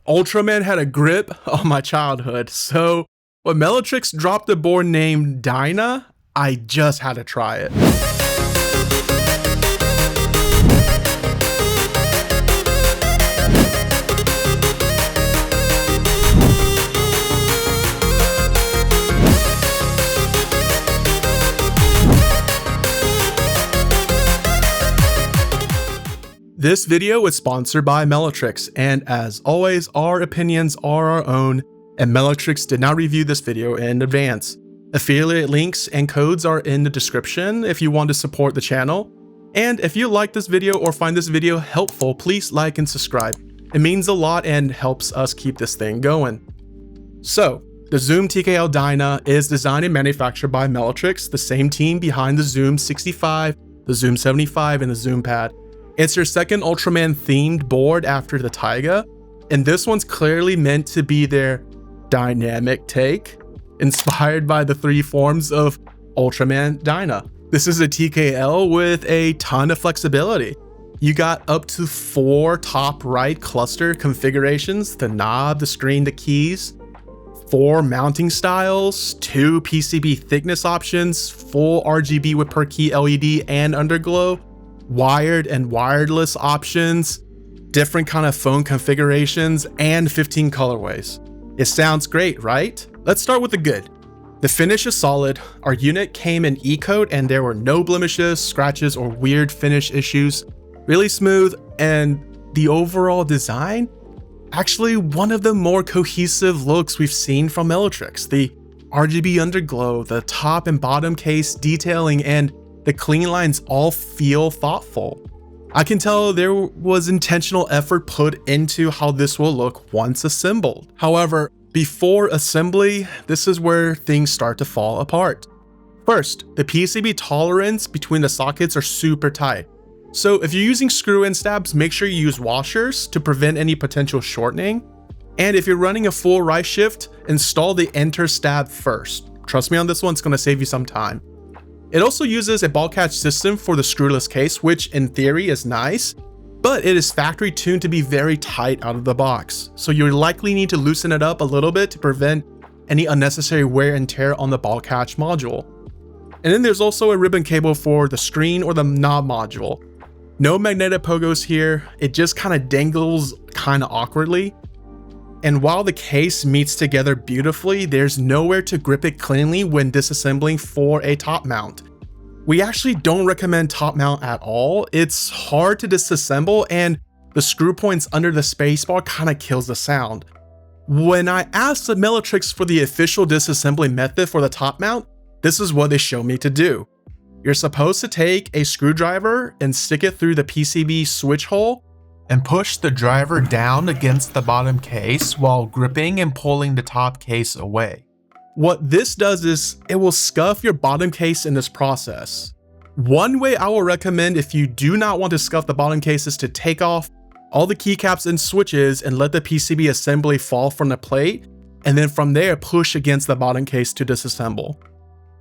Ultraman had a grip on my childhood, so when Mellotrix dropped a board named Dyna, I just had to try it. This video is sponsored by Mellotrix, and as always, our opinions are our own, and Mellotrix did not review this video in advance. Affiliate links and codes are in the description if you want to support the channel. And if you like this video or find this video helpful, please like and subscribe. It means a lot and helps us keep this thing going. So, the Zoom TKL Dyna is designed and manufactured by Mellotrix, the same team behind the Zoom 65, the Zoom 75, and the Zoom Pad. It's your second Ultraman themed board after the Taiga, and this one's clearly meant to be their dynamic take, inspired by the three forms of Ultraman Dyna. This is a TKL with a ton of flexibility. You got up to 4 top right cluster configurations: the knob, the screen, the keys, 4 mounting styles, 2 PCB thickness options, full RGB with per key LED and underglow, wired and wireless options, different kind of phone configurations, and 15 colorways. It sounds great, right? Let's start with the good. The finish is solid. Our unit came in E-coat and there were no blemishes, scratches, or weird finish issues. Really smooth, and the overall design, actually one of the more cohesive looks we've seen from Mellotrix. The RGB underglow, the top and bottom case detailing, and the clean lines all feel thoughtful. I can tell there was intentional effort put into how this will look once assembled. However, before assembly, this is where things start to fall apart. First, the PCB tolerance between the sockets are super tight. So if you're using screw-in stabs, make sure you use washers to prevent any potential shortening. And if you're running a full right shift, install the enter stab first. Trust me on this one, it's gonna save you some time. It also uses a ball catch system for the screwless case, which in theory is nice, but it is factory tuned to be very tight out of the box. So you likely need to loosen it up a little bit to prevent any unnecessary wear and tear on the ball catch module. And then there's also a ribbon cable for the screen or the knob module. No magnetic pogos here, it just kind of dangles kind of awkwardly. And while the case meets together beautifully, there's nowhere to grip it cleanly when disassembling for a top mount. We actually don't recommend top mount at all. It's hard to disassemble and the screw points under the spacebar kind of kills the sound. When I asked the Mellotrix for the official disassembly method for the top mount, this is what they showed me to do. You're supposed to take a screwdriver and stick it through the PCB switch hole and push the driver down against the bottom case while gripping and pulling the top case away. What this does is it will scuff your bottom case in this process. One way I will recommend if you do not want to scuff the bottom case is to take off all the keycaps and switches and let the PCB assembly fall from the plate, and then from there push against the bottom case to disassemble.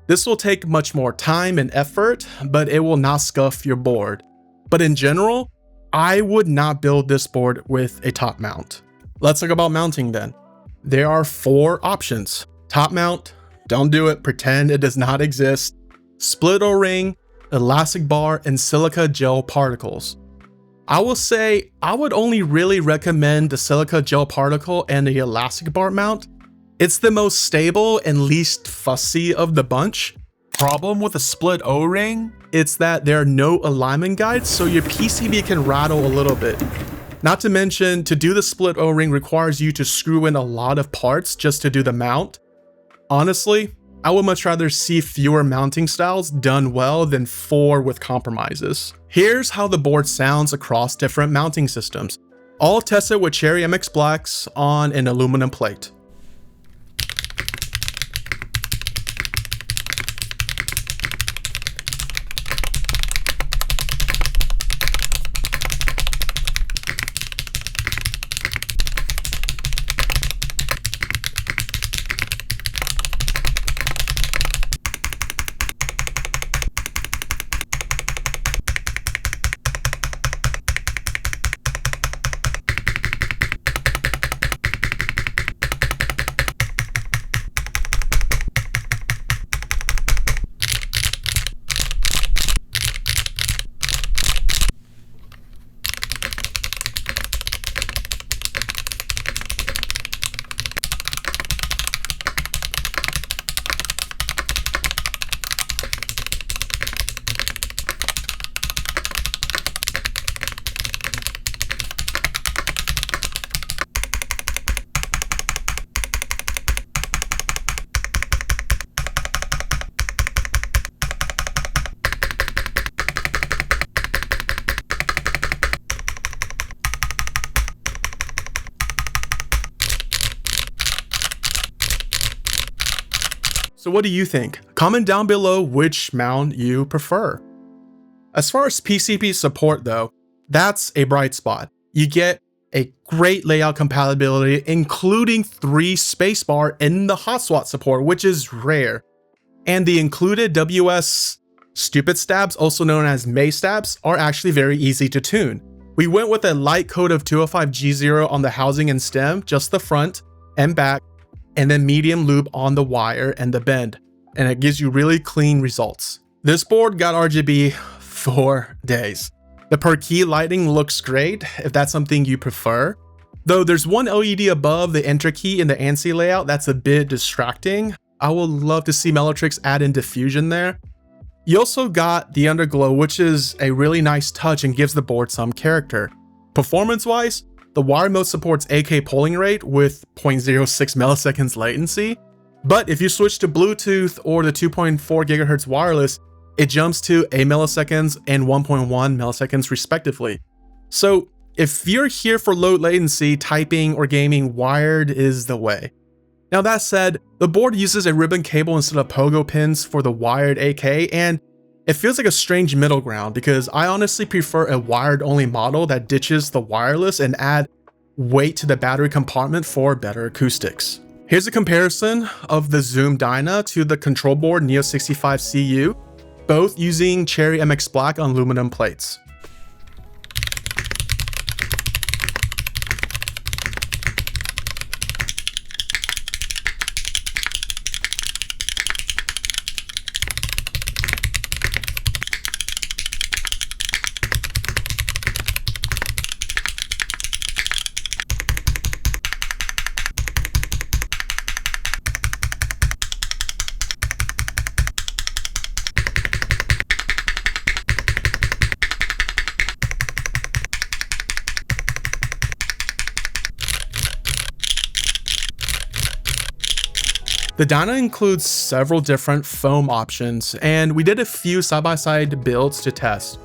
This will take much more time and effort, but it will not scuff your board. But in general, I would not build this board with a top mount. Let's talk about mounting then. There are 4 options. Top mount, don't do it, pretend it does not exist. Split O-ring, elastic bar, and silica gel particles. I will say I would only really recommend the silica gel particle and the elastic bar mount. It's the most stable and least fussy of the bunch. Problem with a split O-ring, it's that there are no alignment guides, so your PCB can rattle a little bit. Not to mention, to do the split O-ring requires you to screw in a lot of parts just to do the mount. Honestly, I would much rather see fewer mounting styles done well than 4 with compromises. Here's how the board sounds across different mounting systems, all tested with Cherry MX Blacks on an aluminum plate. So what do you think? Comment down below which mount you prefer. As far as PCB support though, that's a bright spot. You get a great layout compatibility, including 3 spacebar in the hot swap support, which is rare. And the included WS stupid stabs, also known as May stabs, are actually very easy to tune. We went with a light coat of 205G0 on the housing and stem, just the front and back, and then medium lube on the wire and the bend, and it gives you really clean results. This board got RGB for days. The per key lighting looks great if that's something you prefer, though there's one LED above the enter key in the ANSI layout that's a bit distracting. I would love to see Melitrix add in diffusion there. You also got the underglow, which is a really nice touch and gives the board some character. Performance wise, the wire mode supports AK polling rate with 0.06 milliseconds latency, but if you switch to Bluetooth or the 2.4 GHz wireless, it jumps to 8 milliseconds and 1.1 milliseconds respectively. So if you're here for low latency, typing or gaming, wired is the way. Now that said, the board uses a ribbon cable instead of pogo pins for the wired AK, and it feels like a strange middle ground because I honestly prefer a wired only model that ditches the wireless and add weight to the battery compartment for better acoustics. Here's a comparison of the Zoom Dyna to the control board Neo 65CU, both using Cherry MX Black on aluminum plates. The Dyna includes several different foam options, and we did a few side-by-side builds to test.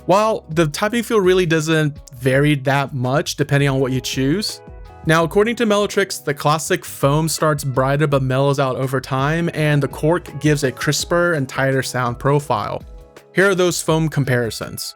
While the typing feel really doesn't vary that much depending on what you choose. Now, according to Melitrix, the classic foam starts brighter but mellows out over time, and the Cork gives a crisper and tighter sound profile. Here are those foam comparisons.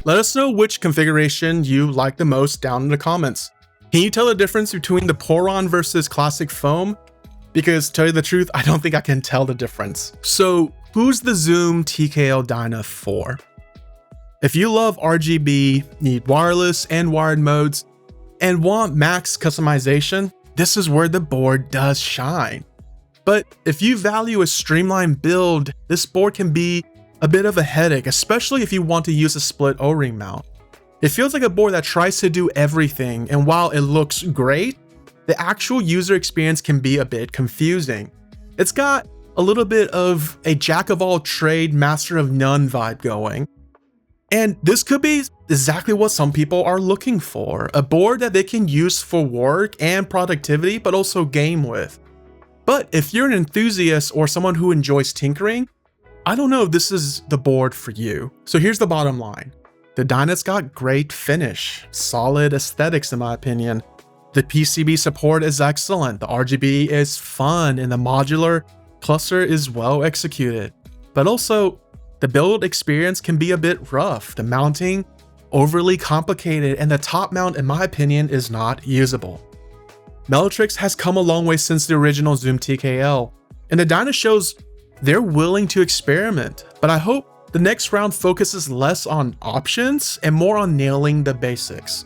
Let us know which configuration you like the most down in the comments. Can you tell the difference between the Poron versus classic foam? Because to tell you the truth, I don't think I can tell the difference. So who's the Zoom TKL Dyna for? If you love RGB, need wireless and wired modes, and want max customization, this is where the board does shine. But if you value a streamlined build, this board can be a bit of a headache, especially if you want to use a split O-ring mount. It feels like a board that tries to do everything, and while it looks great, the actual user experience can be a bit confusing. It's got a little bit of a jack of all trade, master of none vibe going. And this could be exactly what some people are looking for, a board that they can use for work and productivity, but also game with. But if you're an enthusiast or someone who enjoys tinkering, I don't know if this is the board for you. So here's the bottom line. The Dyna's got great finish, solid aesthetics in my opinion. The PCB support is excellent, the RGB is fun, and the modular cluster is well executed. But also, the build experience can be a bit rough, the mounting overly complicated, and the top mount, in my opinion, is not usable. Melitrix has come a long way since the original Zoom TKL, and the Dyna shows they're willing to experiment, but I hope the next round focuses less on options and more on nailing the basics.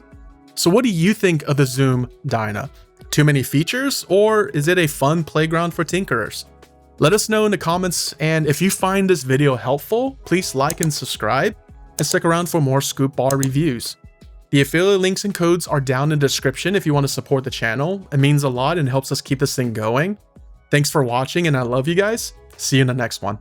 So what do you think of the Zoom Dyna? Too many features, or is it a fun playground for tinkerers? Let us know in the comments, and if you find this video helpful, please like and subscribe, and stick around for more scoop bar reviews. The affiliate links and codes are down in the description if you want to support the channel. It means a lot and helps us keep this thing going. Thanks for watching, and I love you guys. See you in the next one.